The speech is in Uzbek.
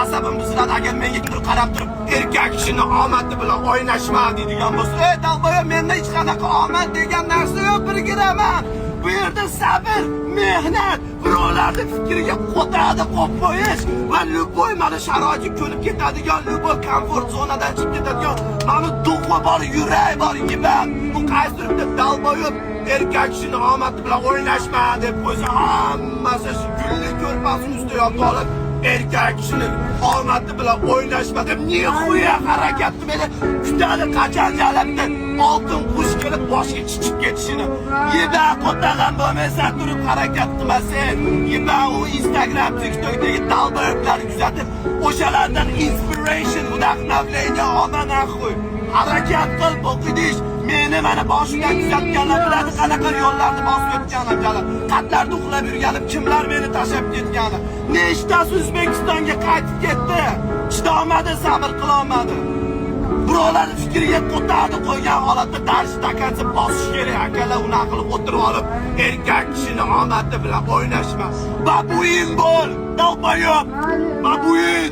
asabim buziladi agar menga kimdir qarab turib erkak kishini omadi bilan o'ynashma deydigan bo'lsa, ey dalboya, menda hech qanaqa omad degan narsa yo'q, birgiraman. Bu yerda sabr, mehnat, birovlarni fikriga qo'tadi qo'yib qo'yish va luboy mana sharoitga ko'nib ketadigan, luboy komfort zonadan chiqib ketadigan, mana duxva bor, yurak bor, yibam. Bu qaysidir dalboya erkak kishini omadi bilan o'ynashma deb qo'ysa, hammasi shu gulli ko'rpasini ustiga olib erkak kishini omadi bilan o'ynashma deb nihoya harakatni meni kutadi, qachon jalabda oltin qush kelib boshga chiqib ketishini. Yeba qo'tagan bo'lmasa turib harakat qilmasin. Yeba u Instagram, TikTokdagi dalboyoblarni kuzatib, o'shalardan inspiration, vdохновление olman axoy. Harakat qil, o'qidish. Meni mana boshimdan kuzatganlar biladi qanaqa yo'llarni bosib o'tganim jalab. Qatlarda uxlab yurganim, kimlar meni tashlab ketgani. Nechtasi O'zbekistonga qaytib ketdi. Chidolmadi, sabr qila olmadi. Birovlar fikriga qo'tadi qo'ygan holatda dars takansa bosish kerak. Akalar unaqa qilib o'tirib olib, erkak kishini omadi bilan o'ynashma. Babuin bo'l, dalboyob. Babuin.